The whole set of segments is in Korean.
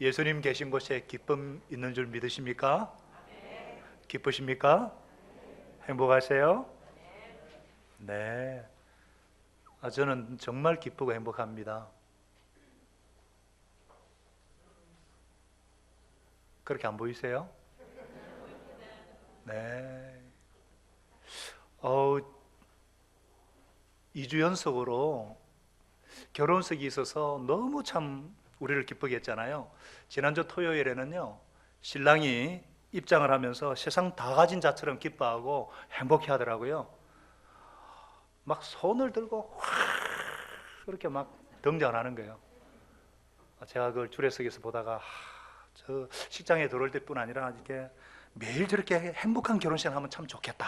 예수님 계신 곳에 기쁨 있는 줄 믿으십니까? 기쁘십니까? 행복하세요? 네. 저는 정말 기쁘고 행복합니다. 그렇게 안 보이세요? 네. 어, 2주 연속으로 결혼식이 있어서 너무 참 우리를 기쁘게 했잖아요. 지난주 토요일에는요, 신랑이 입장을 하면서 세상 다 가진 자처럼 기뻐하고 행복해 하더라고요. 막 손을 들고 확 그렇게 막 등장을 하는 거예요. 제가 그걸 주례석에서 보다가 저 식장에 들어올 때뿐 아니라 이렇게 매일 저렇게 행복한 결혼식을 하면 참 좋겠다.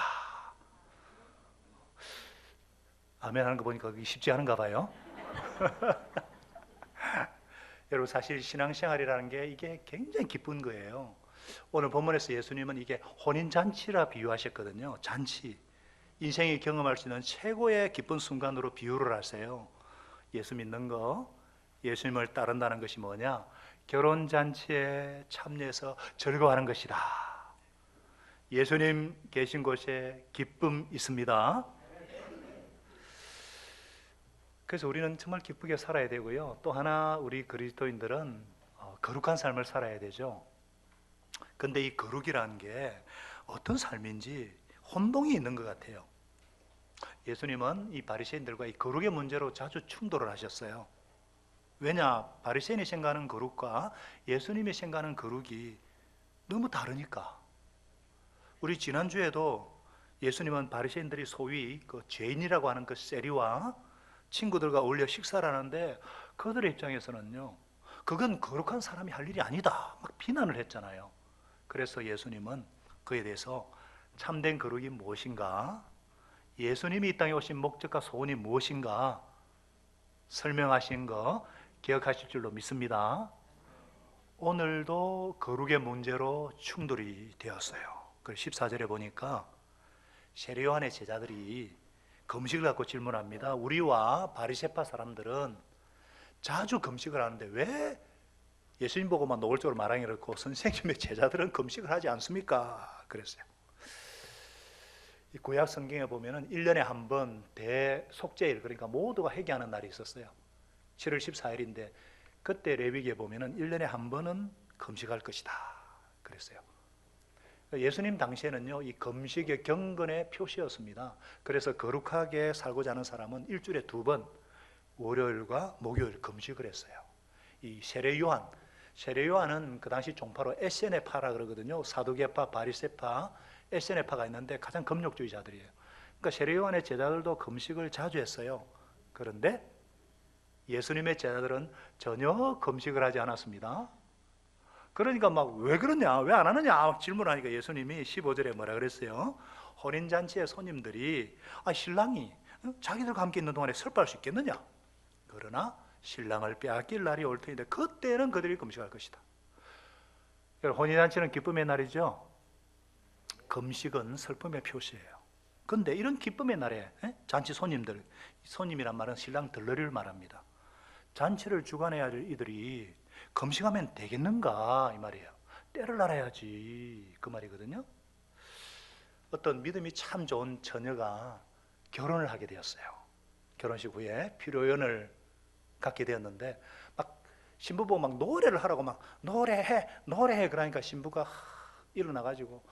아멘 하는 거 보니까 그게 쉽지 않은가 봐요. 여러분, 사실 신앙생활이라는 게 이게 굉장히 기쁜 거예요. 오늘 본문에서 예수님은 이게 혼인잔치라 비유하셨거든요. 잔치, 인생이 경험할 수 있는 최고의 기쁜 순간으로 비유를 하세요. 예수 믿는 거, 예수님을 따른다는 것이 뭐냐? 결혼잔치에 참여해서 즐거워하는 것이다. 예수님 계신 곳에 기쁨 있습니다. 그래서 우리는 정말 기쁘게 살아야 되고요. 또 하나, 우리 그리스도인들은 거룩한 삶을 살아야 되죠. 근데 이 거룩이라는 게 어떤 삶인지 혼동이 있는 것 같아요. 예수님은 이 바리새인들과 이 거룩의 문제로 자주 충돌을 하셨어요. 왜냐? 바리새인이 생각하는 거룩과 예수님이 생각하는 거룩이 너무 다르니까. 우리 지난주에도 예수님은 바리새인들이 소위 그 죄인이라고 하는 그 세리와 친구들과 어울려 식사를 하는데 그들의 입장에서는요, 그건 거룩한 사람이 할 일이 아니다 막 비난을 했잖아요. 그래서 예수님은 그에 대해서 참된 거룩이 무엇인가, 예수님이 이 땅에 오신 목적과 소원이 무엇인가 설명하신 거 기억하실 줄로 믿습니다. 오늘도 거룩의 문제로 충돌이 되었어요. 그 14절에 보니까 세례 요한의 제자들이 금식을 갖고 질문합니다. 우리와 바리새파 사람들은 자주 금식을 하는데 왜 예수님 보고만 노골적으로 말하기 그렇고 선생님의 제자들은 금식을 하지 않습니까? 그랬어요. 이 구약 성경에 보면은 1년에 한 번 대속죄일, 그러니까 모두가 회개하는 날이 있었어요. 7월 14일인데 그때 레위기에 보면은 1년에 한 번은 금식할 것이다 그랬어요. 예수님 당시에는요, 이 금식의 경건의 표시였습니다. 그래서 거룩하게 살고자 하는 사람은 일주일에 2번 월요일과 목요일 금식을 했어요. 이 세례 요한은 그 당시 종파로 에세네파라 그러거든요. 사두개파, 바리새파, 에세네파가 있는데 가장 금욕주의자들이에요. 그러니까 세례 요한의 제자들도 금식을 자주 했어요. 그런데 예수님의 제자들은 전혀 금식을 하지 않았습니다. 그러니까 막 왜 그러냐, 왜 안 하느냐 질문하니까 예수님이 15절에 뭐라 그랬어요? 혼인잔치의 손님들이 신랑이 자기들과 함께 있는 동안에 설파할 수 있겠느냐? 그러나 신랑을 빼앗길 날이 올 터인데 그때는 그들이 금식할 것이다. 혼인잔치는 기쁨의 날이죠. 금식은 슬픔의 표시예요. 근데 이런 기쁨의 날에 잔치 손님이란 말은 신랑 들러리를 말합니다. 잔치를 주관해야 할 이들이 금식하면 되겠는가 이 말이에요. 때를 알아야지 그 말이거든요. 어떤 믿음이 참 좋은 처녀가 결혼을 하게 되었어요. 결혼식 후에 피로연을 갖게 되었는데 막 신부 보고 막 노래를 하라고 막 노래해 그러니까 신부가 일어나가지고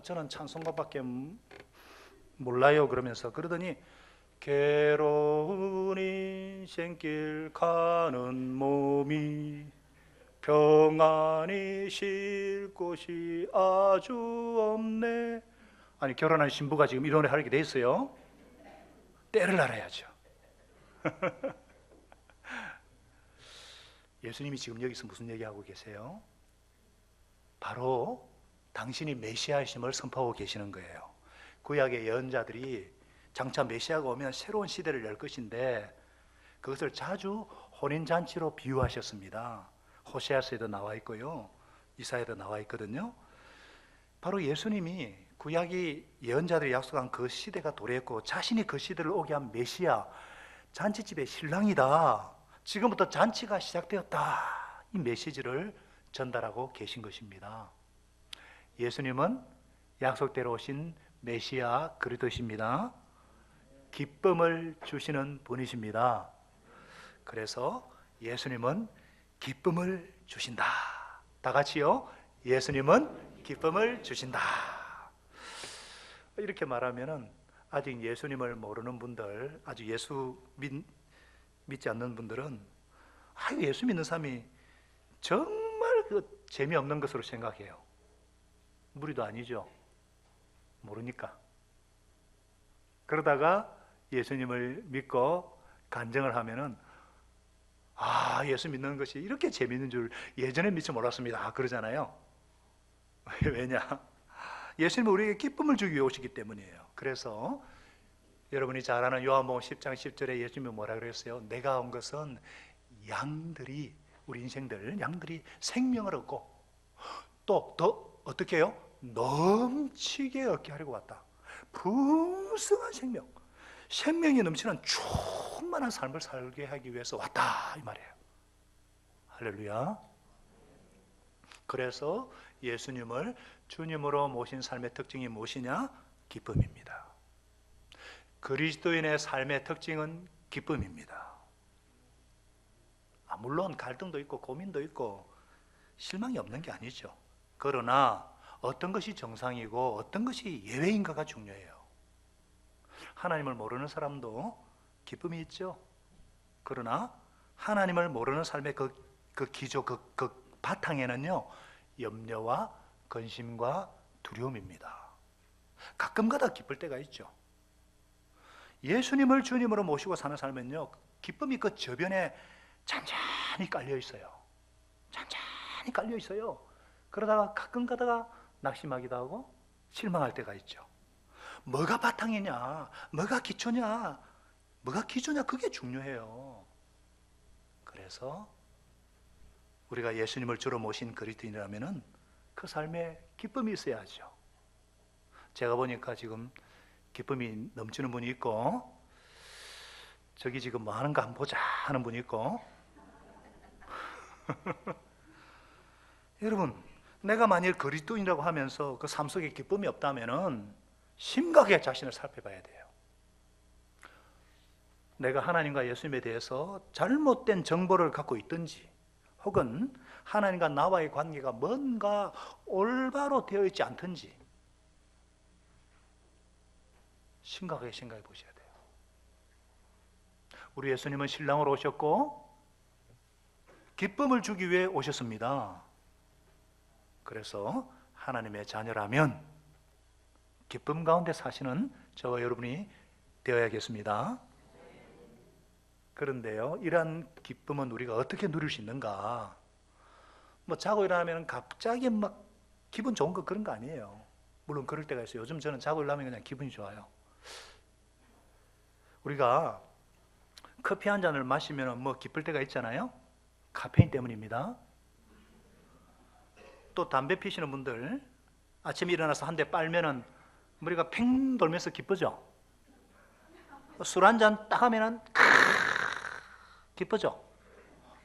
저는 찬송가밖에 몰라요 그러면서 그러더니 괴로운 인생길 가는 몸이 평안히 쉴 곳이 아주 없네. 아니, 결혼한 신부가 지금 이 노래 하게 돼 있어요. 때를 알아야죠. 예수님이 지금 여기서 무슨 얘기하고 계세요? 바로 당신이 메시아이심을 선포하고 계시는 거예요. 구약의 예언자들이 장차 메시아가 오면 새로운 시대를 열 것인데 그것을 자주 혼인잔치로 비유하셨습니다. 호세아서에도 나와 있고요, 이사야에도 나와 있거든요. 바로 예수님이 구약이 예언자들이 약속한 그 시대가 도래했고 자신이 그 시대를 오게 한 메시아, 잔치집의 신랑이다, 지금부터 잔치가 시작되었다, 이 메시지를 전달하고 계신 것입니다. 예수님은 약속대로 오신 메시아 그리스도십니다. 기쁨을 주시는 분이십니다. 그래서 예수님은 기쁨을 주신다. 다 같이요. 예수님은 기쁨을 주신다. 이렇게 말하면은 아직 예수님을 모르는 분들, 아주 예수 믿지 않는 분들은 예수 믿는 사람이 정말 재미없는 것으로 생각해요. 무리도 아니죠. 모르니까. 그러다가 예수님을 믿고 간증을 하면은 예수 믿는 것이 이렇게 재밌는 줄 예전에 믿지 몰랐습니다. 그러잖아요. 왜냐? 예수님은 우리에게 기쁨을 주기 위해 오시기 때문이에요. 그래서 여러분이 잘 아는 요한복음 10장 10절에 예수님이 뭐라 그랬어요? 내가 온 것은 양들이, 우리 인생들 양들이 생명을 얻고 또 더 어떻게 해요? 넘치게 얻게 하려고 왔다. 풍성한 생명, 생명이 넘치는 충만한 삶을 살게 하기 위해서 왔다 이 말이에요. 할렐루야. 그래서 예수님을 주님으로 모신 삶의 특징이 무엇이냐? 기쁨입니다. 그리스도인의 삶의 특징은 기쁨입니다. 물론 갈등도 있고 고민도 있고 실망이 없는 게 아니죠. 그러나 어떤 것이 정상이고 어떤 것이 예외인가가 중요해요. 하나님을 모르는 사람도 기쁨이 있죠. 그러나 하나님을 모르는 삶의 그 기조, 그 바탕에는요, 염려와 근심과 두려움입니다. 가끔가다 기쁠 때가 있죠. 예수님을 주님으로 모시고 사는 삶은요, 기쁨이 그 저변에 잔잔히 깔려 있어요. 잔잔히 깔려 있어요. 그러다가 가끔 가다가 낙심하기도 하고 실망할 때가 있죠. 뭐가 바탕이냐, 뭐가 기초냐, 뭐가 기초냐, 그게 중요해요. 그래서 우리가 예수님을 주로 모신 그리스도인이라면은 그 삶에 기쁨이 있어야죠. 제가 보니까 지금 기쁨이 넘치는 분이 있고, 저기 지금 뭐 하는가 한번 보자 하는 분이 있고. 여러분, 내가 만일 그리스도인이라고 하면서 그 삶 속에 기쁨이 없다면은 심각하게 자신을 살펴봐야 돼요. 내가 하나님과 예수님에 대해서 잘못된 정보를 갖고 있든지, 혹은 하나님과 나와의 관계가 뭔가 올바로 되어 있지 않든지 심각하게 생각해 보셔야 돼요. 우리 예수님은 신랑으로 오셨고 기쁨을 주기 위해 오셨습니다. 그래서 하나님의 자녀라면 기쁨 가운데 사시는 저와 여러분이 되어야겠습니다. 그런데요, 이러한 기쁨은 우리가 어떻게 누릴 수 있는가? 자고 일어나면 갑자기 막 기분 좋은 거 그런 거 아니에요. 물론 그럴 때가 있어요. 요즘 저는 자고 일어나면 그냥 기분이 좋아요. 우리가 커피 한 잔을 마시면 기쁠 때가 있잖아요. 카페인 때문입니다. 또 담배 피시는 분들 아침에 일어나서 한 대 빨면은 머리가 팽 돌면서 기쁘죠. 술 한 잔 딱 하면은 기쁘죠.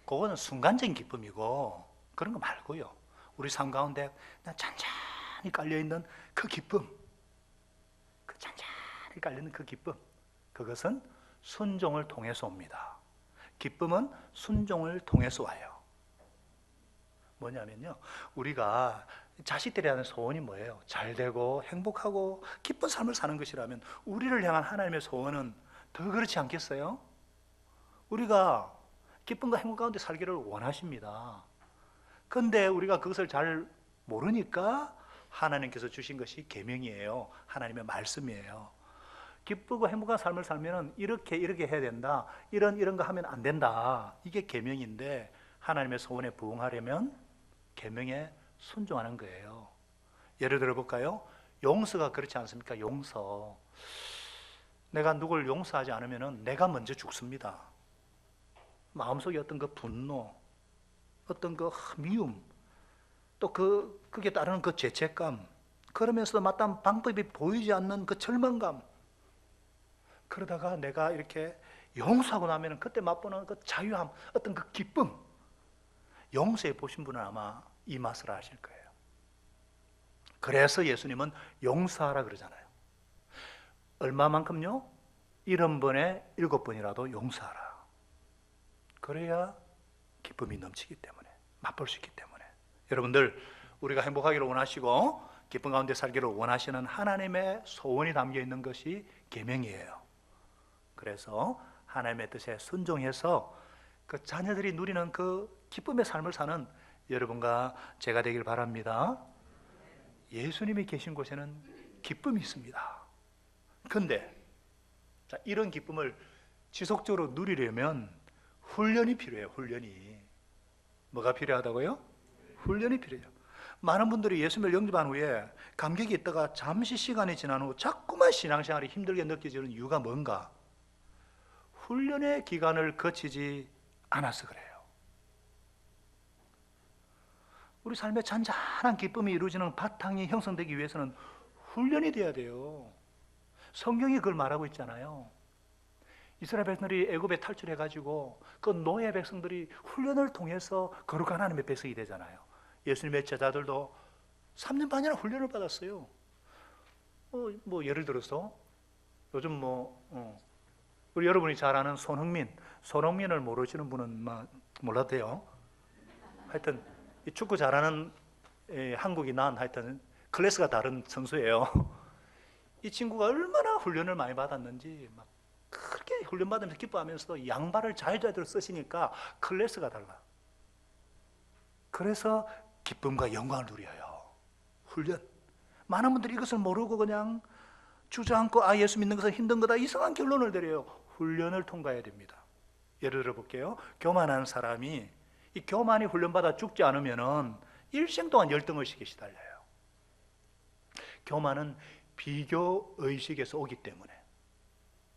그거는 순간적인 기쁨이고 그런 거 말고요. 우리 삶 가운데 잔잔히 깔려있는 그 기쁨, 그 잔잔히 깔려있는 그 기쁨, 그것은 순종을 통해서 옵니다. 기쁨은 순종을 통해서 와요. 뭐냐면요, 우리가 자식들이 하는 소원이 뭐예요? 잘 되고 행복하고 기쁜 삶을 사는 것이라면 우리를 향한 하나님의 소원은 더 그렇지 않겠어요? 우리가 기쁨과 행복 가운데 살기를 원하십니다. 그런데 우리가 그것을 잘 모르니까 하나님께서 주신 것이 계명이에요. 하나님의 말씀이에요. 기쁘고 행복한 삶을 살면 이렇게 해야 된다, 이런 거 하면 안 된다, 이게 계명인데 하나님의 소원에 부응하려면 계명에 순종하는 거예요. 예를 들어 볼까요? 용서가 그렇지 않습니까? 용서. 내가 누굴 용서하지 않으면 내가 먼저 죽습니다. 마음속에 어떤 그 분노, 어떤 그 미움, 또 그게 따르는 그 죄책감, 그러면서도 마땅한 방법이 보이지 않는 그 절망감, 그러다가 내가 이렇게 용서하고 나면 그때 맛보는 그 자유함, 어떤 그 기쁨, 용서해 보신 분은 아마 이 맛을 아실 거예요. 그래서 예수님은 용서하라 그러잖아요. 얼마만큼요? 70번에 7번이라도 용서하라. 그래야 기쁨이 넘치기 때문에, 맛볼 수 있기 때문에. 여러분들, 우리가 행복하기를 원하시고 기쁨 가운데 살기를 원하시는 하나님의 소원이 담겨 있는 것이 계명이에요. 그래서 하나님의 뜻에 순종해서 그 자녀들이 누리는 그 기쁨의 삶을 사는 여러분과 제가 되길 바랍니다. 예수님이 계신 곳에는 기쁨이 있습니다. 근데 이런 기쁨을 지속적으로 누리려면 훈련이 필요해요. 훈련이. 뭐가 필요하다고요? 훈련이 필요해요. 많은 분들이 예수님을 영접한 후에 감격이 있다가 잠시 시간이 지난 후 자꾸만 신앙생활이 힘들게 느껴지는 이유가 뭔가? 훈련의 기간을 거치지 않아서 그래요. 우리 삶에 잔잔한 기쁨이 이루어지는 바탕이 형성되기 위해서는 훈련이 돼야 돼요. 성경이 그걸 말하고 있잖아요. 이스라엘 백성들이 애굽에 탈출해가지고 그 노예 백성들이 훈련을 통해서 거룩한 하나님의 백성이 되잖아요. 예수님의 제자들도 3년 반이나 훈련을 받았어요. 뭐 예를 들어서 요즘 우리 여러분이 잘 아는 손흥민을 모르시는 분은 몰라도 돼요. 하여튼 이 축구 잘하는 한국이 난 하여튼 클래스가 다른 선수예요. 이 친구가 얼마나 훈련을 많이 받았는지 막 그렇게 훈련받으면서 기뻐하면서도 양발을 자유자재로 쓰시니까 클래스가 달라. 그래서 기쁨과 영광을 누려요. 훈련. 많은 분들이 이것을 모르고 그냥 주저앉고 예수 믿는 것은 힘든 거다 이상한 결론을 내려요. 훈련을 통과해야 됩니다. 예를 들어 볼게요. 교만한 사람이 이 교만이 훈련받아 죽지 않으면은 일생 동안 열등의식에 시달려요. 교만은 비교의식에서 오기 때문에.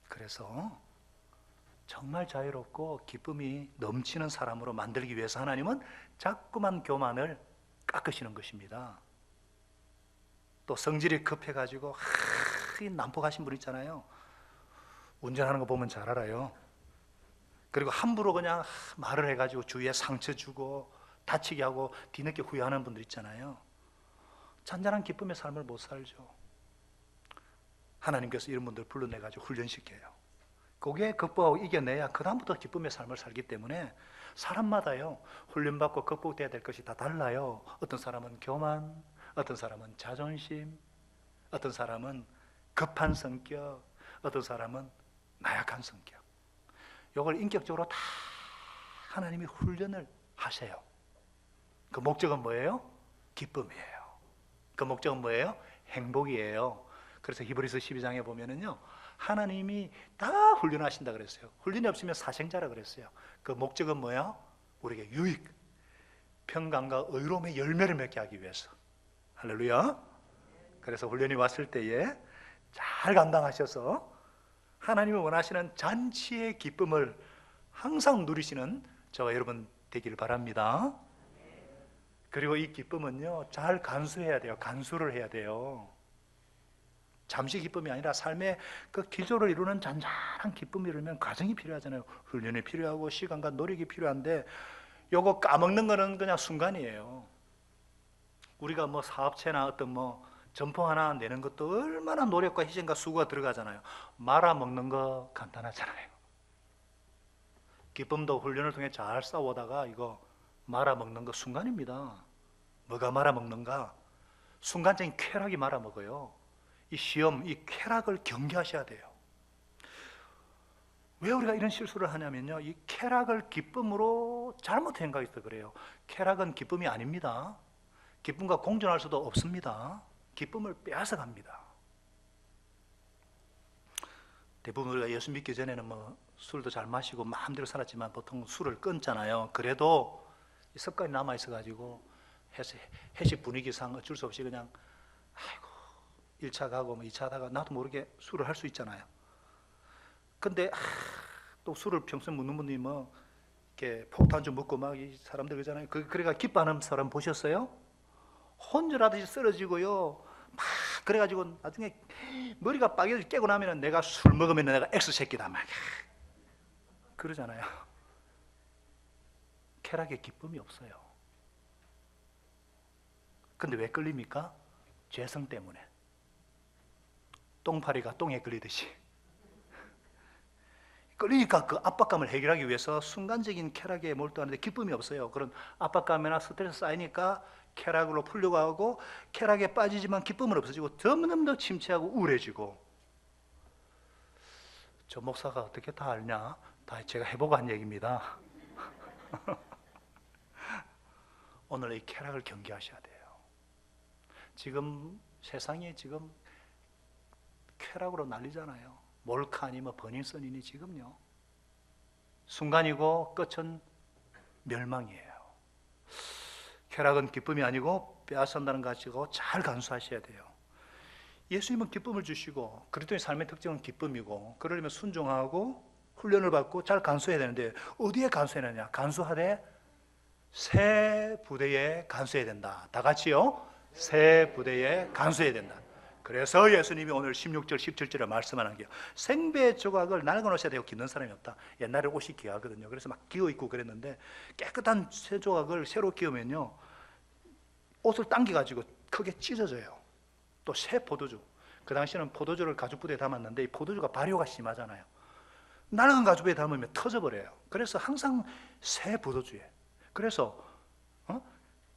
그래서 정말 자유롭고 기쁨이 넘치는 사람으로 만들기 위해서 하나님은 자꾸만 교만을 깎으시는 것입니다. 또 성질이 급해가지고 이 난폭하신 분 있잖아요. 운전하는 거 보면 잘 알아요. 그리고 함부로 그냥 말을 해가지고 주위에 상처 주고 다치게 하고 뒤늦게 후회하는 분들 있잖아요. 잔잔한 기쁨의 삶을 못 살죠. 하나님께서 이런 분들 불러내가지고 훈련시켜요. 그게 극복하고 이겨내야 그 다음부터 기쁨의 삶을 살기 때문에 사람마다요 훈련받고 극복돼야 될 것이 다 달라요. 어떤 사람은 교만, 어떤 사람은 자존심, 어떤 사람은 급한 성격, 어떤 사람은 나약한 성격. 이걸 인격적으로 다 하나님이 훈련을 하세요. 그 목적은 뭐예요? 기쁨이에요. 그 목적은 뭐예요? 행복이에요. 그래서 히브리서 12장에 보면은요 하나님이 다 훈련하신다 그랬어요. 훈련이 없으면 사생자라 그랬어요. 그 목적은 뭐야? 우리에게 유익, 평강과 의로움의 열매를 맺게 하기 위해서. 할렐루야. 그래서 훈련이 왔을 때에 잘 감당하셔서 하나님이 원하시는 잔치의 기쁨을 항상 누리시는 저와 여러분 되기를 바랍니다. 그리고 이 기쁨은요 잘 간수해야 돼요. 간수를 해야 돼요. 잠시 기쁨이 아니라 삶의 그 기조를 이루는 잔잔한 기쁨이 이루면 과정이 필요하잖아요. 훈련이 필요하고 시간과 노력이 필요한데 요거 까먹는 거는 그냥 순간이에요. 우리가 사업체나 어떤 점포 하나 내는 것도 얼마나 노력과 희생과 수고가 들어가잖아요. 말아먹는 거 간단하잖아요. 기쁨도 훈련을 통해 잘 싸우다가 이거 말아먹는 거 순간입니다. 뭐가 말아먹는가? 순간적인 쾌락이 말아먹어요. 이 시험, 이 쾌락을 경계하셔야 돼요. 왜 우리가 이런 실수를 하냐면요 이 쾌락을 기쁨으로 잘못 생각해서 그래요. 쾌락은 기쁨이 아닙니다. 기쁨과 공존할 수도 없습니다. 기쁨을 빼앗아갑니다. 대부분 우리가 예수 믿기 전에는 술도 잘 마시고 마음대로 살았지만 보통 술을 끊잖아요. 그래도 이 습관이 남아 있어가지고 회식 분위기상 어쩔 수 없이 그냥 1차 가고 2차 하다가 나도 모르게 술을 할 수 있잖아요. 근데 또 술을 평소에 먹는 분들이 이렇게 폭탄주 먹고 막 이 사람들 그러잖아요. 그래가 기뻐하는 사람 보셨어요? 혼절하듯이 쓰러지고요. 막 그래가지고 나중에 머리가 빠개져 깨고 나면은 내가 술 먹으면 내가 X새끼다 막 그러잖아요. 쾌락에 기쁨이 없어요. 근데 왜 끌립니까? 죄성 때문에. 똥파리가 똥에 끌리듯이. 끌리니까 그 압박감을 해결하기 위해서 순간적인 쾌락에 몰두하는데 기쁨이 없어요. 그런 압박감이나 스트레스 쌓이니까 쾌락으로 풀려고 하고, 쾌락에 빠지지만 기쁨은 없어지고 점점 더 침체하고 우울해지고. 저 목사가 어떻게 다 알냐? 다 제가 해보고 한 얘기입니다. 오늘 이 쾌락을 경계하셔야 돼요. 지금 세상이 지금 쾌락으로 난리잖아요. 몰카니 뭐 버닝썬이니 지금요. 순간이고 끝은 멸망이에요. 쾌락은 기쁨이 아니고 빼앗는다는 거 가지고 잘 간수하셔야 돼요. 예수님은 기쁨을 주시고 그리스도의 삶의 특징은 기쁨이고, 그러려면 순종하고 훈련을 받고 잘 간수해야 되는데 어디에 간수해야 되냐? 간수하되 새 부대에 간수해야 된다. 다 같이요. 새 부대에 간수해야 된다. 그래서 예수님이 오늘 16절 17절에 말씀하는 게, 생배 조각을 낡은 옷에 대고 깃는 사람이 없다. 옛날에 옷이 귀하거든요. 그래서 막 끼워 입고 그랬는데, 깨끗한 새 조각을 새로 끼우면요 옷을 당겨가지고 크게 찢어져요. 또 새 포도주, 그 당시에는 포도주를 가죽부대에 담았는데 이 포도주가 발효가 심하잖아요. 낡은 가죽부대에 담으면 터져버려요. 그래서 항상 새 포도주에, 그래서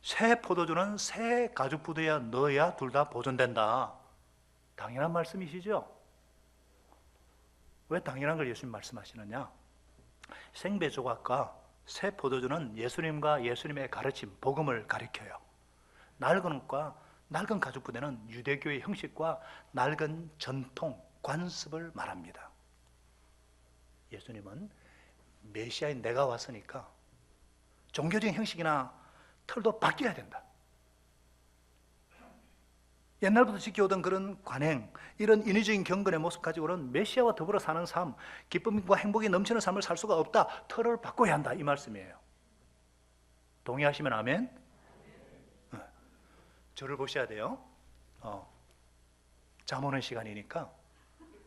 새 포도주는 새 가죽부대에 넣어야 둘 다 보존된다. 당연한 말씀이시죠? 왜 당연한 걸 예수님 말씀하시느냐? 생배 조각과 새 포도주는 예수님과 예수님의 가르침, 복음을 가리켜요. 낡은 옷과 낡은 가죽부대는 유대교의 형식과 낡은 전통, 관습을 말합니다. 예수님은 메시아인 내가 왔으니까 종교적인 형식이나 틀도 바뀌어야 된다. 옛날부터 지켜오던 그런 관행, 이런 인위적인 경건의 모습 가지고는 메시아와 더불어 사는 삶, 기쁨과 행복이 넘치는 삶을 살 수가 없다. 틀을 바꿔야 한다, 이 말씀이에요. 동의하시면 아멘. 저를 보셔야 돼요. 잠 오는 시간이니까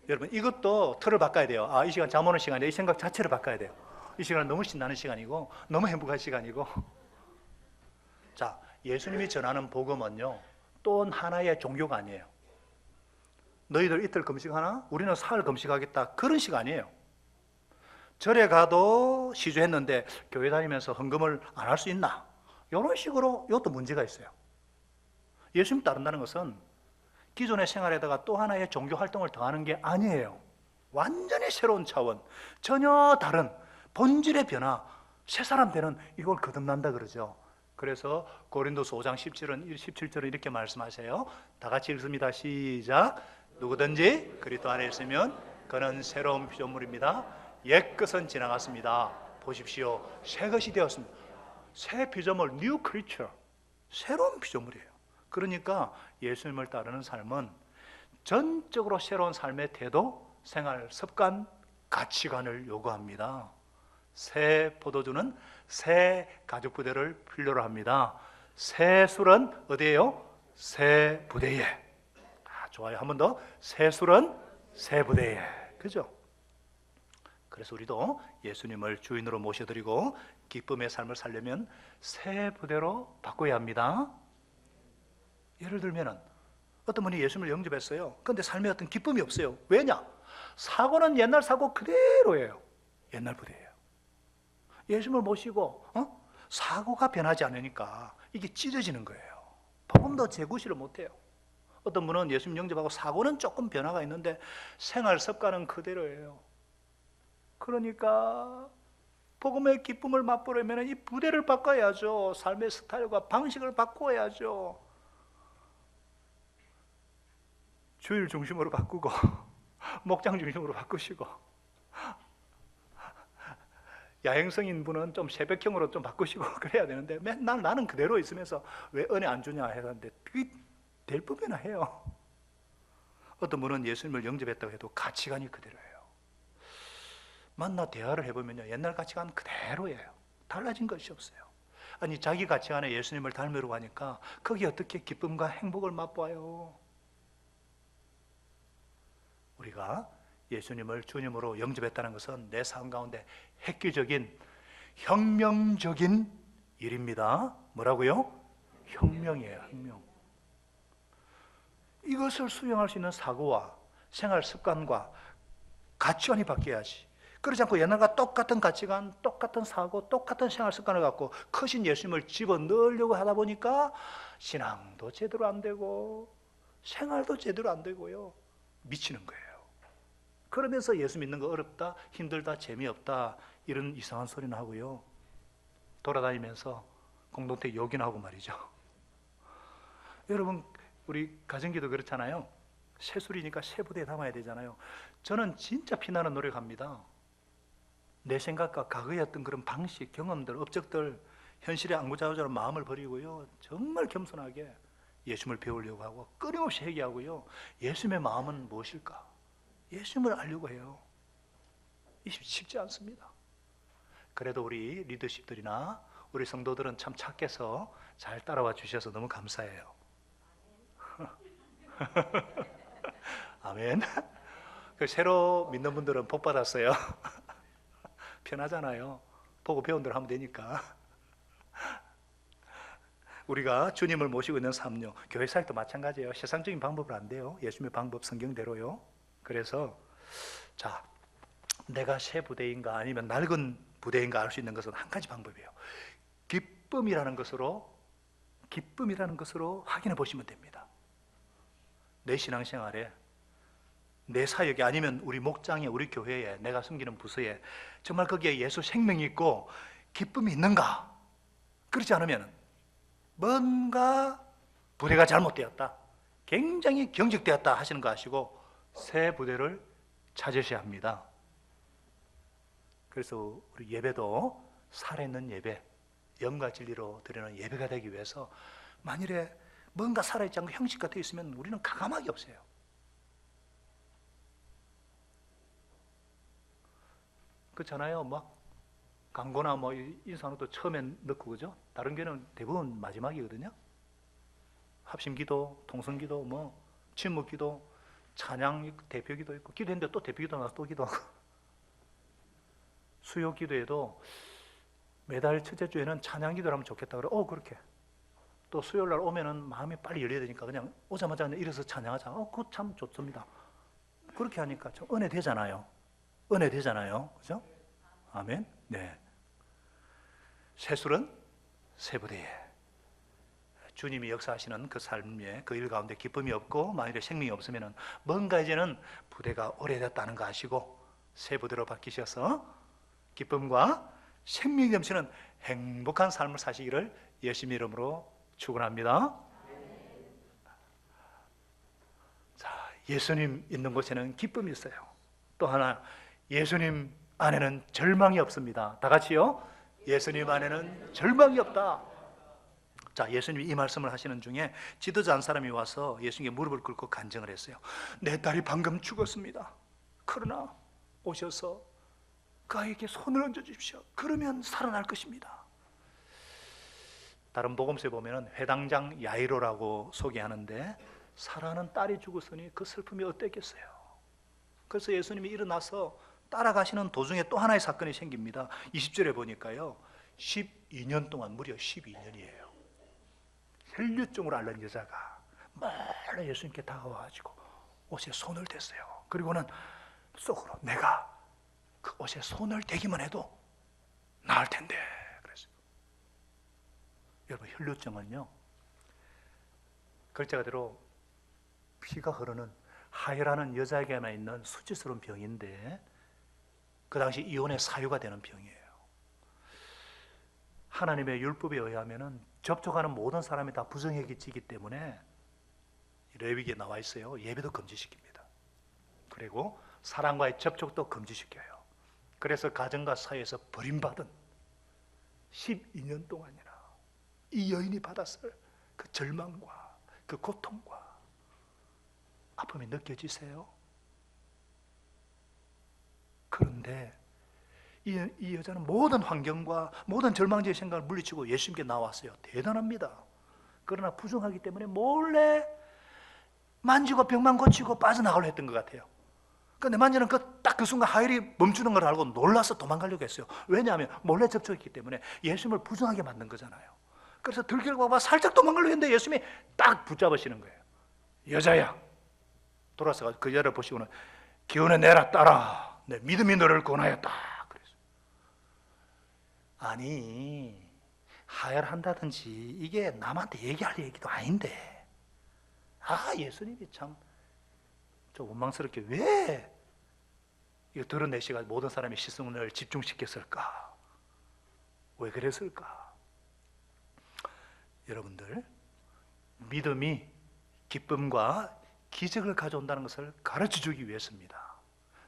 여러분 이것도 틀을 바꿔야 돼요. 이 시간 잠 오는 시간이에요. 이 생각 자체를 바꿔야 돼요. 이 시간은 너무 신나는 시간이고 너무 행복한 시간이고. 자, 예수님이 전하는 복음은요 또 하나의 종교가 아니에요. 너희들 이틀 금식하나? 우리는 사흘 금식하겠다. 그런 시간이에요. 절에 가도 시주했는데 교회 다니면서 헌금을 안 할 수 있나? 이런 식으로 이것도 문제가 있어요. 예수님 따른다는 것은 기존의 생활에다가 또 하나의 종교 활동을 더하는 게 아니에요. 완전히 새로운 차원, 전혀 다른 본질의 변화, 새 사람 되는, 이걸 거듭난다 그러죠. 그래서 고린도서 5장 17절은 이렇게 말씀하세요. 다 같이 읽습니다. 시작. 누구든지 그리스도 안에 있으면 그는 새로운 피조물입니다. 옛것은 지나갔습니다. 보십시오. 새 것이 되었습니다. 새 피조물, new creature, 새로운 피조물이에요. 그러니까 예수님을 따르는 삶은 전적으로 새로운 삶의 태도, 생활, 습관, 가치관을 요구합니다. 새 포도주는 새 가죽부대를 필요로 합니다. 새 술은 어디에요? 새 부대에. 좋아요. 한 번 더. 새 술은 새 부대에. 그죠? 그래서 우리도 예수님을 주인으로 모셔드리고 기쁨의 삶을 살려면 새 부대로 바꿔야 합니다. 예를 들면은 어떤 분이 예수님을 영접했어요. 그런데 삶에 어떤 기쁨이 없어요. 왜냐? 사고는 옛날 사고 그대로예요. 옛날 부대예요. 예수님을 모시고 사고가 변하지 않으니까 이게 찢어지는 거예요. 복음도 재구시를 못해요. 어떤 분은 예수님 영접하고 사고는 조금 변화가 있는데 생활 습관은 그대로예요. 그러니까 복음의 기쁨을 맛보려면 이 부대를 바꿔야죠. 삶의 스타일과 방식을 바꿔야죠. 주일 중심으로 바꾸고 목장 중심으로 바꾸시고, 야행성인 분은 좀 새벽형으로 좀 바꾸시고 그래야 되는데 맨날 나는 그대로 있으면서 왜 은혜 안 주냐 해서는데 그게 될 법이나 해요. 어떤 분은 예수님을 영접했다고 해도 가치관이 그대로예요. 만나 대화를 해보면요 옛날 가치관 그대로예요. 달라진 것이 없어요. 아니 자기 가치관에 예수님을 닮으려고 하니까 거기 어떻게 기쁨과 행복을 맛봐요. 우리가 예수님을 주님으로 영접했다는 것은 내 삶 가운데 획기적인 혁명적인 일입니다. 뭐라고요? 혁명이에요. 혁명. 이것을 수용할 수 있는 사고와 생활 습관과 가치관이 바뀌어야지. 그렇지 않고 옛날과 똑같은 가치관, 똑같은 사고, 똑같은 생활 습관을 갖고 크신 예수님을 집어넣으려고 하다 보니까 신앙도 제대로 안 되고 생활도 제대로 안 되고요. 미치는 거예요. 그러면서 예수 믿는 거 어렵다, 힘들다, 재미없다 이런 이상한 소리는 하고요. 돌아다니면서 공동체 욕이나 하고 말이죠. 여러분, 우리 가정기도 그렇잖아요. 새술이니까 새부대에 담아야 되잖아요. 저는 진짜 피나는 노력합니다. 내 생각과 과거에 어떤 그런 방식, 경험들, 업적들, 현실의 안구자우자로 마음을 버리고요. 정말 겸손하게 예수님을 배우려고 하고 끊임없이 회개하고요. 예수님의 마음은 무엇일까? 예수님을 알려고 해요. 이 쉽지 않습니다. 그래도 우리 리더십들이나 우리 성도들은 참 착해서 잘 따라와 주셔서 너무 감사해요. 아멘. 그 새로 믿는 분들은 복 받았어요. 편하잖아요. 보고 배운 대로 하면 되니까. 우리가 주님을 모시고 있는 삶요, 교회 사역도 마찬가지예요. 세상적인 방법은 안 돼요. 예수님의 방법, 성경대로요. 그래서 자, 내가 새 부대인가 아니면 낡은 부대인가 알 수 있는 것은 한 가지 방법이에요. 기쁨이라는 것으로 확인해 보시면 됩니다. 내 신앙생활에, 내 사역에, 아니면 우리 목장에, 우리 교회에, 내가 섬기는 부서에 정말 거기에 예수 생명이 있고 기쁨이 있는가? 그렇지 않으면 뭔가 부대가 잘못되었다, 굉장히 경직되었다 하시는 거 아시고 새 부대를 찾으셔야 합니다. 그래서 우리 예배도 살아있는 예배, 영과 진리로 드리는 예배가 되기 위해서 만일에 뭔가 살아있지 않고 형식화 되어 있으면 우리는 가감하기 없어요. 그렇잖아요. 막 광고나 뭐 인사노도 처음엔 넣고, 그죠? 다른 교회는 대부분 마지막이거든요. 합심기도, 통성기도, 뭐 침묵기도, 찬양 대표기도 있고, 기도했는데 또 대표기도 나서 또 기도하고, 수요 기도에도 매달 첫째 주에는 찬양 기도를 하면 좋겠다 그래. 그렇게. 또 수요일 날 오면은 마음이 빨리 열려야 되니까 그냥 오자마자 그냥 일어서 찬양하자. 그거 참 좋습니다. 그렇게 하니까 좀 은혜 되잖아요. 그죠? 아멘. 네. 새술은 새부대에 주님이 역사하시는 그 삶에, 그 일 가운데 기쁨이 없고 만일에 생명이 없으면은 뭔가 이제는 부대가 오래됐다는 거 아시고 새 부대로 바뀌셔서 기쁨과 생명이 넘치는 행복한 삶을 사시기를 예수님 이름으로 축원합니다. 자, 예수님 있는 곳에는 기쁨이 있어요. 또 하나, 예수님 안에는 절망이 없습니다. 다 같이요. 예수님 안에는 절망이 없다. 자, 예수님이 이 말씀을 하시는 중에 지도자 한 사람이 와서 예수님께 무릎을 꿇고 간증을 했어요. 내 딸이 방금 죽었습니다. 그러나 오셔서 그 아이에게 손을 얹어 주십시오. 그러면 살아날 것입니다. 다른 복음서에 보면 회당장 야이로라고 소개하는데 사랑하는 딸이 죽었으니 그 슬픔이 어땠겠어요. 그래서 예수님이 일어나서 따라가시는 도중에 또 하나의 사건이 생깁니다. 20절에 보니까요, 12년 동안, 무려 12년이에요. 혈류증으로 앓는 여자가 멀리 예수님께 다가와가지고 옷에 손을 댔어요. 그리고는 속으로 내가 그 옷에 손을 대기만 해도 나을 텐데 그랬어요. 여러분, 혈류증은요, 글자 그대로 피가 흐르는 하혈하는 여자에게만 있는 수치스러운 병인데 그 당시 이혼의 사유가 되는 병이에요. 하나님의 율법에 의하면은 접촉하는 모든 사람이 다 부정에 끼치기 때문에 레위기에 나와 있어요. 예배도 금지시킵니다. 그리고 사람과의 접촉도 금지시켜요. 그래서 가정과 사회에서 버림받은 12년 동안이나 이 여인이 받았을 그 절망과 그 고통과 아픔이 느껴지세요? 그런데 이 여자는 모든 환경과 모든 절망적인 생각을 물리치고 예수님께 나왔어요. 대단합니다. 그러나 부정하기 때문에 몰래 만지고 병만 고치고 빠져나가려 했던 것 같아요. 그런데 만지는 딱 그 순간 하혈이 멈추는 걸 알고 놀라서 도망가려고 했어요. 왜냐하면 몰래 접촉했기 때문에 예수님을 부정하게 만든 거잖아요. 그래서 들킬까 봐 살짝 도망가려고 했는데 예수님이 딱 붙잡으시는 거예요. 여자야. 돌아서 그 여자를 보시고는 기운을 내라 딸아. 내 믿음이 너를 구원하였다. 그래서 아니 하혈한다든지 이게 남한테 얘기할 얘기도 아닌데 예수님이 참 좀 원망스럽게 왜 이거 드러내시가 모든 사람의 시선을 집중시켰을까? 왜 그랬을까? 여러분들, 믿음이 기쁨과 기적을 가져온다는 것을 가르쳐주기 위해서입니다.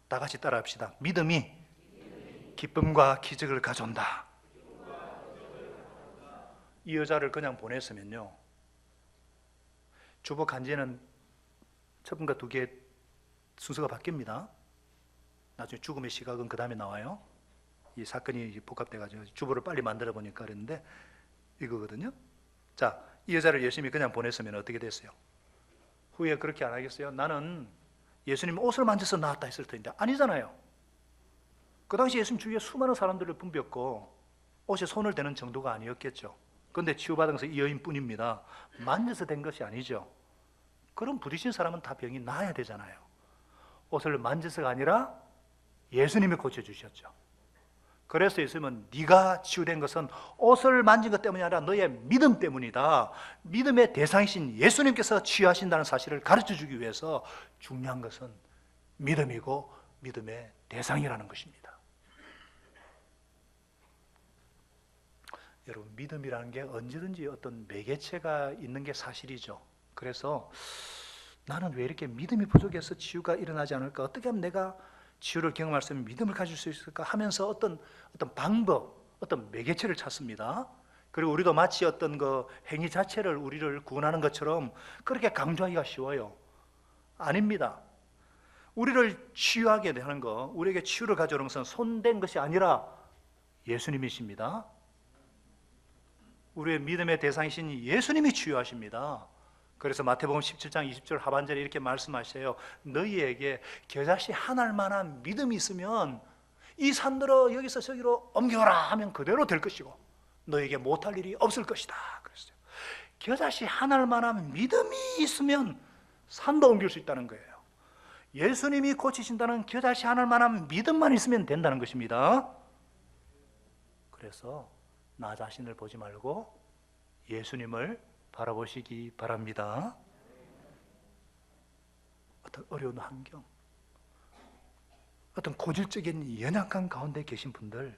다 같이 따라합시다. 믿음이 기쁨과 기적을 가져온다. 이 여자를 그냥 보냈으면요, 주보 간지는 첫 번과 두 개의 순서가 바뀝니다. 나중에 죽음의 시각은 그 다음에 나와요. 이 사건이 복합돼가지고 주보를 빨리 만들어 보니까 그랬는데 이거거든요. 자, 이 여자를 예수님이 그냥 보냈으면 어떻게 됐어요? 후에 그렇게 안 하겠어요? 나는 예수님 옷을 만져서 나았다 했을 텐데 아니잖아요. 그 당시 예수님 주위에 수많은 사람들을 붐볐고 옷에 손을 대는 정도가 아니었겠죠. 그런데 치유받은 것은 이 여인뿐입니다. 만져서 된 것이 아니죠. 그럼 부딪힌 사람은 다 병이 나아야 되잖아요. 옷을 만져서가 아니라 예수님이 고쳐주셨죠. 그래서 예수님은 네가 치유된 것은 옷을 만진 것 때문이 아니라 너의 믿음 때문이다. 믿음의 대상이신 예수님께서 치유하신다는 사실을 가르쳐주기 위해서 중요한 것은 믿음이고 믿음의 대상이라는 것입니다. 여러분, 믿음이라는 게 언제든지 어떤 매개체가 있는 게 사실이죠. 그래서 나는 왜 이렇게 믿음이 부족해서 치유가 일어나지 않을까? 어떻게 하면 내가 치유를 경험할 수 있는 믿음을 가질 수 있을까? 하면서 어떤 방법, 어떤 매개체를 찾습니다. 그리고 우리도 마치 어떤 그 행위 자체를 우리를 구원하는 것처럼 그렇게 강조하기가 쉬워요. 아닙니다. 우리를 치유하게 하는 거, 우리에게 치유를 가져오는 것은 손댄 것이 아니라 예수님이십니다. 우리의 믿음의 대상이신 예수님이 치유하십니다. 그래서 마태복음 17장 20절 하반절에 이렇게 말씀하셔요. 너희에게 겨자씨 한 알만한 믿음이 있으면 이 산들어 여기서 저기로 옮겨라 하면 그대로 될 것이고 너희에게 못할 일이 없을 것이다. 그랬어요. 겨자씨 한 알만한 믿음이 있으면 산도 옮길 수 있다는 거예요. 예수님이 고치신다는 겨자씨 한 알만한 믿음만 있으면 된다는 것입니다. 그래서 나 자신을 보지 말고 예수님을 바라보시기 바랍니다. 어떤 어려운 환경, 어떤 고질적인 연약한 가운데 계신 분들,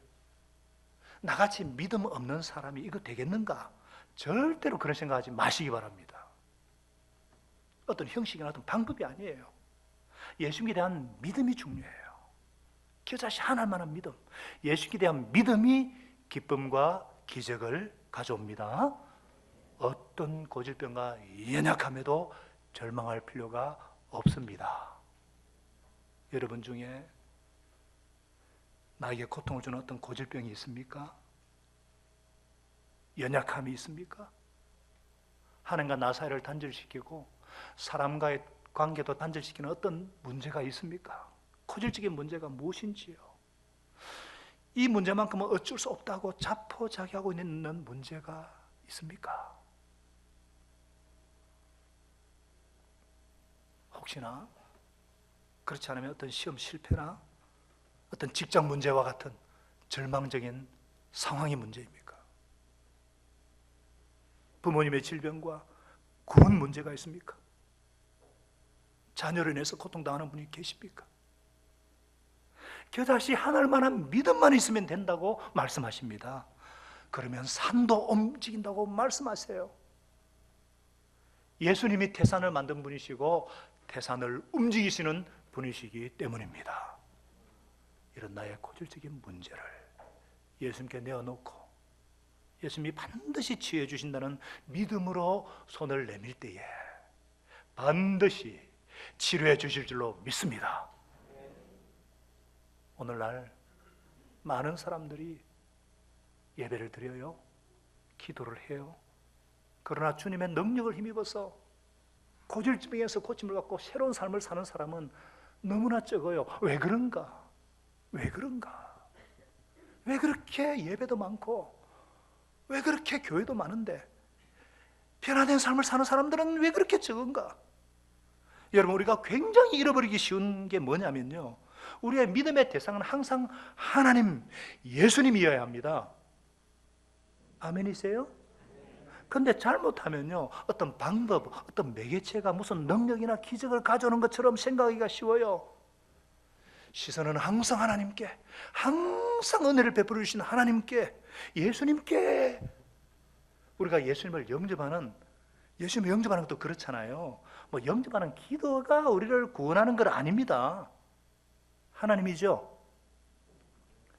나같이 믿음 없는 사람이 이거 되겠는가? 절대로 그런 생각하지 마시기 바랍니다. 어떤 형식이나 어떤 방법이 아니에요. 예수님에 대한 믿음이 중요해요. 겨자씨 하나만한 믿음, 예수님에 대한 믿음이 기쁨과 기적을 가져옵니다. 어떤 고질병과 연약함에도 절망할 필요가 없습니다. 여러분 중에 나에게 고통을 주는 어떤 고질병이 있습니까? 연약함이 있습니까? 하나님과 나 사이를 단절시키고 사람과의 관계도 단절시키는 어떤 문제가 있습니까? 고질적인 문제가 무엇인지요? 이 문제만큼은 어쩔 수 없다고 자포자기하고 있는 문제가 있습니까? 혹시나 그렇지 않으면 어떤 시험 실패나 어떤 직장 문제와 같은 절망적인 상황이 문제입니까? 부모님의 질병과 구원 문제가 있습니까? 자녀를 인해서 고통당하는 분이 계십니까? 겨자씨 한 알만한 믿음만 있으면 된다고 말씀하십니다. 그러면 산도 움직인다고 말씀하세요. 예수님이 태산을 만든 분이시고 태산을 움직이시는 분이시기 때문입니다. 이런 나의 고질적인 문제를 예수님께 내어놓고 예수님이 반드시 치유해 주신다는 믿음으로 손을 내밀 때에 반드시 치료해 주실 줄로 믿습니다. 오늘날 많은 사람들이 예배를 드려요. 기도를 해요. 그러나 주님의 능력을 힘입어서 고질병에서 고침을 받고 새로운 삶을 사는 사람은 너무나 적어요. 왜 그런가? 왜 그런가? 왜 그렇게 예배도 많고 왜 그렇게 교회도 많은데 변화된 삶을 사는 사람들은 왜 그렇게 적은가? 여러분, 우리가 굉장히 잃어버리기 쉬운 게 뭐냐면요, 우리의 믿음의 대상은 항상 하나님, 예수님이어야 합니다. 아멘이세요? 근데 잘못하면요, 어떤 방법, 어떤 매개체가 무슨 능력이나 기적을 가져오는 것처럼 생각하기가 쉬워요. 시선은 항상 하나님께, 항상 은혜를 베풀어 주신 하나님께, 예수님께. 우리가 예수님을 영접하는 것도 그렇잖아요. 뭐 영접하는 기도가 우리를 구원하는 건 아닙니다. 하나님이죠.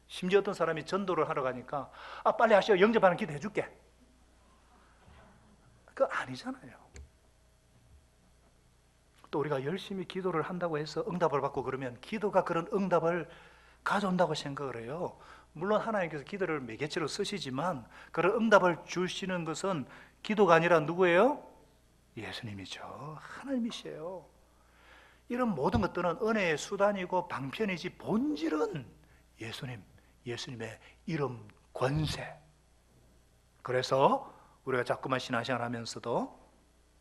심지어 어떤 사람이 전도를 하러 가니까 빨리 하시오, 영접하는 기도 해줄게. 그거 아니잖아요. 또 우리가 열심히 기도를 한다고 해서 응답을 받고 그러면 기도가 그런 응답을 가져온다고 생각을 해요. 물론 하나님께서 기도를 매개체로 쓰시지만 그런 응답을 주시는 것은 기도가 아니라 누구예요? 예수님이죠. 하나님이세요. 이런 모든 것들은 은혜의 수단이고 방편이지 본질은 예수님의 이름, 권세. 그래서 우리가 자꾸만 신앙생활 하면서도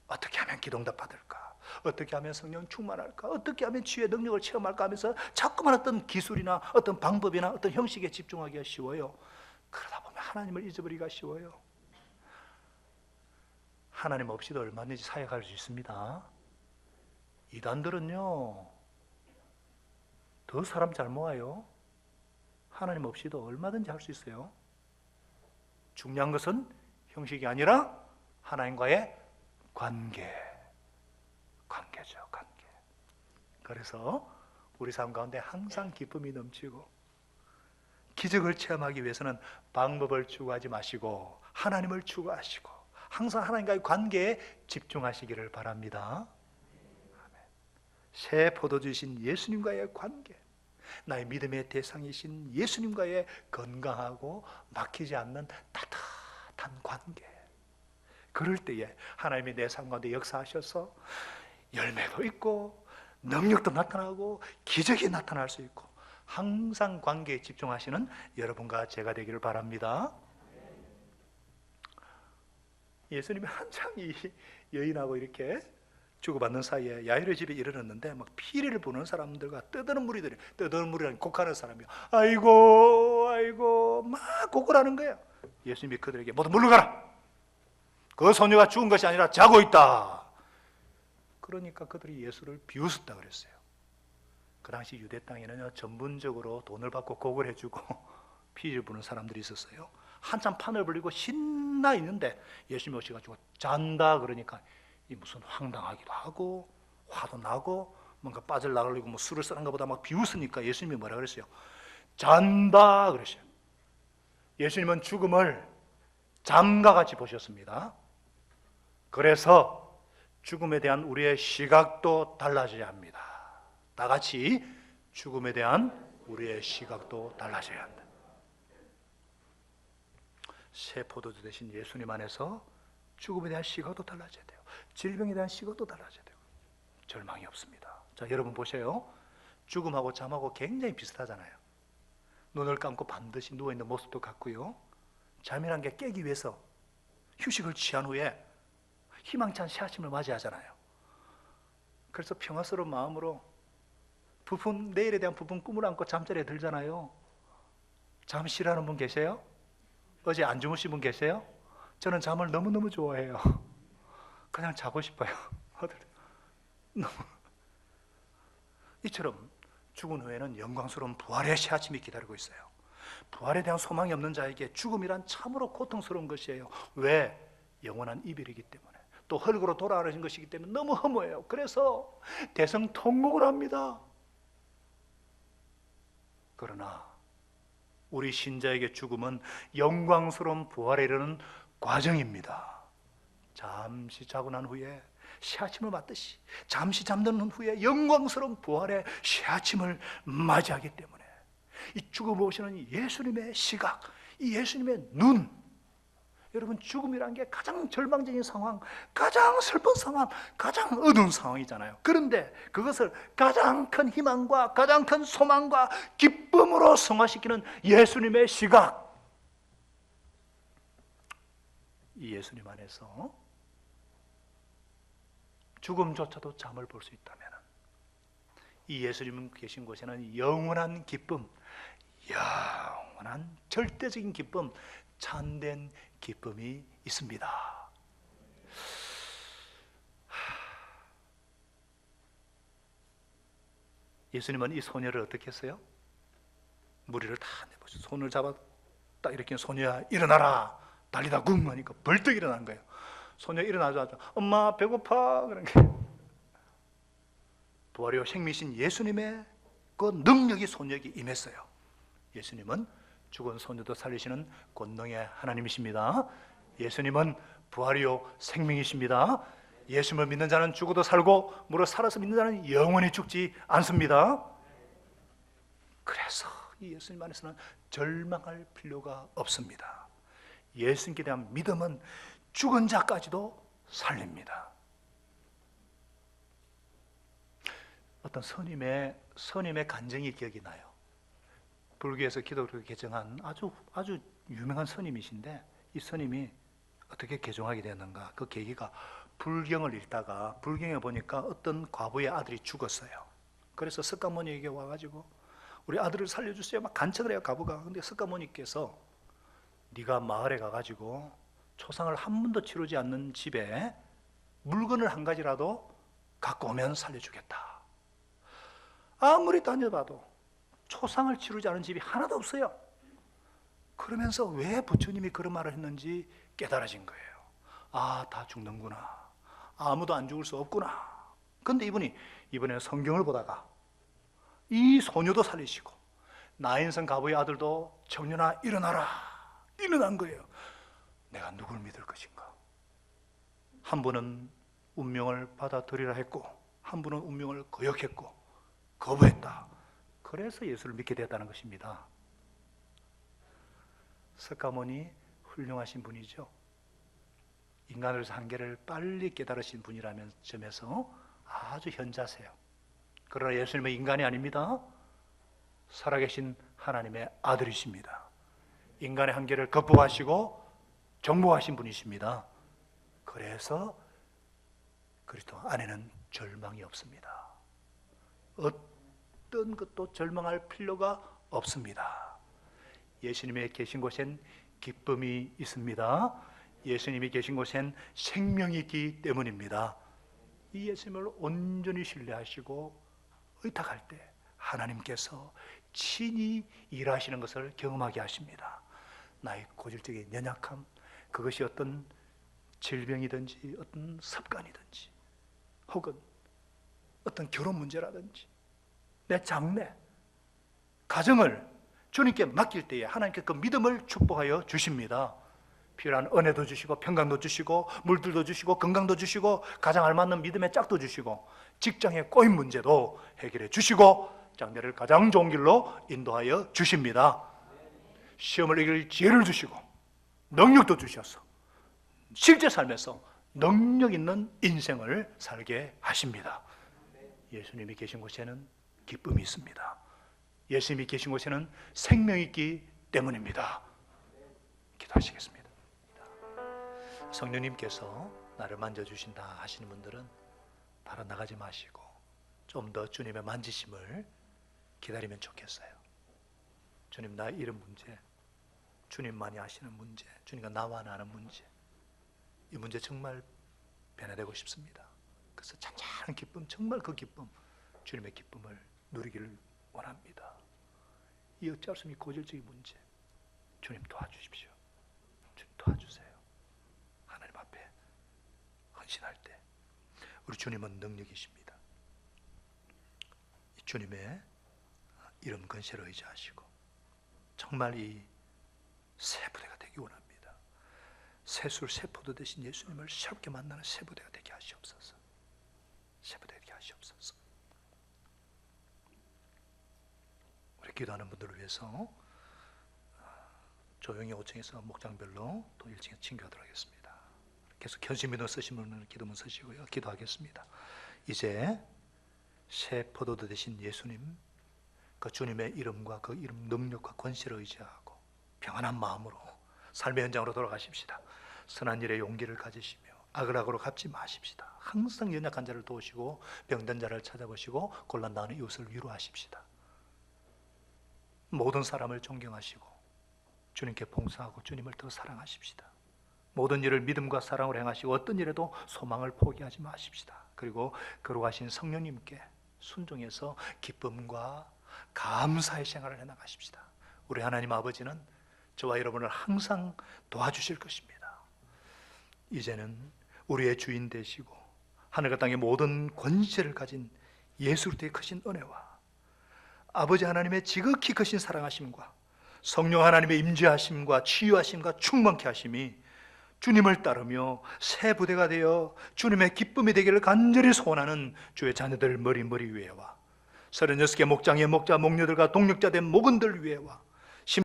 어떻게 하면 기도응답 받을까? 어떻게 하면 성령 충만할까? 어떻게 하면 치유의 능력을 체험할까 하면서 자꾸만 어떤 기술이나 어떤 방법이나 어떤 형식에 집중하기가 쉬워요. 그러다 보면 하나님을 잊어버리기가 쉬워요. 하나님 없이도 얼마든지 사역할 수 있습니다. 이단들은요, 더 사람 잘 모아요. 하나님 없이도 얼마든지 할 수 있어요. 중요한 것은 형식이 아니라 하나님과의 관계죠. 관계. 그래서 우리 삶 가운데 항상 기쁨이 넘치고 기적을 체험하기 위해서는 방법을 추구하지 마시고 하나님을 추구하시고 항상 하나님과의 관계에 집중하시기를 바랍니다. 새 포도주이신 예수님과의 관계, 나의 믿음의 대상이신 예수님과의 건강하고 막히지 않는 따뜻한 관계. 그럴 때에 하나님이 내 삶 가운데 역사하셔서 열매도 있고 능력도 나타나고 기적이 나타날 수 있고 항상 관계에 집중하시는 여러분과 제가 되기를 바랍니다. 예수님이 한창 이 여인하고 이렇게 주고받는 사이에 야이로 집에 이르렀는데 막 피리를 부는 사람들과 떠드는 무리라니 곡하는 사람이 아이고 막 곡을 하는 거예요. 예수님이 그들에게 모두 물러가라. 그 소녀가 죽은 것이 아니라 자고 있다. 그러니까 그들이 예수를 비웃었다 그랬어요. 그 당시 유대 땅에는 전문적으로 돈을 받고 곡을 해주고 피를 부는 사람들이 있었어요. 한참 판을 벌리고 신나 있는데 예수님이 오셔가지고 잔다 그러니까 이 무슨 황당하기도 하고 화도 나고 뭔가 빠질나가려고 뭐 술을 쓰는 것보다 막 비웃으니까 예수님이 뭐라 그랬어요? 잔다 그랬어요. 예수님은 죽음을 잠과 같이 보셨습니다. 그래서 죽음에 대한 우리의 시각도 달라져야 합니다. 다 같이 죽음에 대한 우리의 시각도 달라져야 한다. 새 포도주 대신 예수님 안에서 죽음에 대한 시각도 달라져야 돼요. 질병에 대한 시각도 달라져야 돼요. 절망이 없습니다. 자, 여러분 보세요. 죽음하고 잠하고 굉장히 비슷하잖아요. 눈을 감고 반드시 누워있는 모습도 같고요. 잠이란 게 깨기 위해서 휴식을 취한 후에 희망찬 새 아침을 맞이하잖아요. 그래서 평화스러운 마음으로 내일에 대한 부푼 꿈을 안고 잠자리에 들잖아요. 잠 싫어하는 분 계세요? 어제 안 주무신 분 계세요? 저는 잠을 너무너무 좋아해요. 그냥 자고 싶어요. 이처럼 죽은 후에는 영광스러운 부활의 새 아침이 기다리고 있어요. 부활에 대한 소망이 없는 자에게 죽음이란 참으로 고통스러운 것이에요. 왜? 영원한 이별이기 때문에, 또 흙으로 돌아가는 것이기 때문에 너무 허무해요. 그래서 대성통곡을 합니다. 그러나 우리 신자에게 죽음은 영광스러운 부활에 이르는 과정입니다. 잠시 자고 난 후에 새 아침을 맞듯이 잠시 잠드는 후에 영광스러운 부활의 새 아침을 맞이하기 때문에 이 죽음 오시는 예수님의 시각, 이 예수님의 눈, 여러분 죽음이란 게 가장 절망적인 상황, 가장 슬픈 상황, 가장 어두운 상황이잖아요. 그런데 그것을 가장 큰 희망과 가장 큰 소망과 기쁨으로 승화시키는 예수님의 시각, 이 예수님 안에서 죽음조차도 잠을 볼 수 있다면 이 예수님 계신 곳에는 영원한 기쁨, 영원한 절대적인 기쁨, 참된 기쁨이 있습니다. 예수님은 이 소녀를 어떻게 했어요? 무리를 다 내보시고 손을 잡아 딱 이렇게 소녀야 일어나라 달리다 쿵 하니까 벌떡 일어난 거예요. 소녀 일어나자마자 엄마 배고파 그런 게 부활이요 생미신 예수님의 그 능력이 소녀에게 임했어요. 예수님은 죽은 소녀도 살리시는 권능의 하나님이십니다. 예수님은 부활이요 생명이십니다. 예수님을 믿는 자는 죽어도 살고 무릇 살아서 믿는 자는 영원히 죽지 않습니다. 그래서 이 예수님 안에서는 절망할 필요가 없습니다. 예수님께 대한 믿음은 죽은 자까지도 살립니다. 어떤 선임의 간증이 기억이 나요. 불교에서 기독교를 개정한 아주 유명한 선임이신데 이 선임이 어떻게 개종하게 되었는가? 그 계기가 불경을 읽다가 불경에 보니까 어떤 과부의 아들이 죽었어요. 그래서 석가모니에게 와가지고 우리 아들을 살려주세요 막 간청을 해요 과부가. 근데 석가모니께서 네가 마을에 가가지고 초상을 한 번도 치르지 않는 집에 물건을 한 가지라도 갖고 오면 살려주겠다. 아무리 다녀봐도 초상을 치르지 않은 집이 하나도 없어요. 그러면서 왜 부처님이 그런 말을 했는지 깨달아진 거예요. 아, 다 죽는구나. 아무도 안 죽을 수 없구나. 근데 이번에 성경을 보다가 이 소녀도 살리시고 나인성 가부의 아들도 청년아 일어나라 일어난 거예요. 내가 누굴 믿을 것인가? 한 분은 운명을 받아들이라 했고 한 분은 운명을 거역했고 거부했다. 그래서 예수를 믿게 되었다는 것입니다. 석가모니 훌륭하신 분이죠. 인간으로서 한계를 빨리 깨달으신 분이라는 점에서 아주 현자세요. 그러나 예수님은 인간이 아닙니다. 살아계신 하나님의 아들이십니다. 인간의 한계를 극복하시고 정복하신 분이십니다. 그래서 그리스도 안에는 절망이 없습니다. 어떤 것도 절망할 필요가 없습니다. 예수님이 계신 곳엔 기쁨이 있습니다. 예수님이 계신 곳엔 생명이 있기 때문입니다. 이 예수님을 온전히 신뢰하시고 의탁할 때 하나님께서 친히 일하시는 것을 경험하게 하십니다. 나의 고질적인 연약함, 그것이 어떤 질병이든지 어떤 습관이든지 혹은 어떤 결혼 문제라든지 내 장래, 가정을 주님께 맡길 때에 하나님께 그 믿음을 축복하여 주십니다. 필요한 은혜도 주시고 평강도 주시고 물들도 주시고 건강도 주시고 가장 알맞는 믿음의 짝도 주시고 직장의 꼬인 문제도 해결해 주시고 장래를 가장 좋은 길로 인도하여 주십니다. 시험을 이길 지혜를 주시고 능력도 주셔서 실제 삶에서 능력 있는 인생을 살게 하십니다. 예수님이 계신 곳에는 기쁨이 있습니다. 예수님이 계신 곳에는 생명이 있기 때문입니다. 기도하시겠습니다. 성령님께서 나를 만져주신다 하시는 분들은 바로 나가지 마시고 좀 더 주님의 만지심을 기다리면 좋겠어요. 주님, 나 이런 문제, 주님만이 아시는 문제, 주님과 나와 나는 문제, 이 문제 정말 변화되고 싶습니다. 그래서 잔잔한 기쁨, 정말 그 기쁨, 주님의 기쁨을 누리기를 원합니다. 이 어찌할 수 없는 고질적인 문제, 주님 도와주십시오. 주님 도와주세요. 하나님 앞에 헌신할 때 우리 주님은 능력이십니다. 이 주님의 이름 근세를 의지하시고 정말 이 새 부대가 되기 원합니다. 새술 새포도 되신 예수님을 새롭게 만나는 새 부대가 되게 하시옵소서. 새 부대가 되게 하시옵소서. 우리 기도하는 분들을 위해서 조용히 5층에서 목장별로 또 1층에 친교하도록 하겠습니다. 계속 견신민호 쓰신 분은 기도문 쓰시고요. 기도하겠습니다. 이제 새 포도도 되신 예수님, 그 주님의 이름과 그 이름 능력과 권세를 의지하고 평안한 마음으로 삶의 현장으로 돌아가십시다. 선한 일에 용기를 가지시며 악을 악으로 갚지 마십시다. 항상 연약한 자를 도우시고 병든 자를 찾아보시고 곤란당하는 이웃을 위로하십시다. 모든 사람을 존경하시고 주님께 봉사하고 주님을 더 사랑하십시다. 모든 일을 믿음과 사랑으로 행하시고 어떤 일에도 소망을 포기하지 마십시다. 그리고 거룩하신 성령님께 순종해서 기쁨과 감사의 생활을 해나가십시다. 우리 하나님 아버지는 저와 여러분을 항상 도와주실 것입니다. 이제는 우리의 주인 되시고 하늘과 땅의 모든 권세를 가진 예수 그리스도의 크신 은혜와 아버지 하나님의 지극히 크신 사랑하심과 성령 하나님의 임재하심과 치유하심과 충만케 하심이 주님을 따르며 새 부대가 되어 주님의 기쁨이 되기를 간절히 소원하는 주의 자녀들 머리 위에와 36개 목장의 목자 목녀들과 동력자 된 목원들 위에와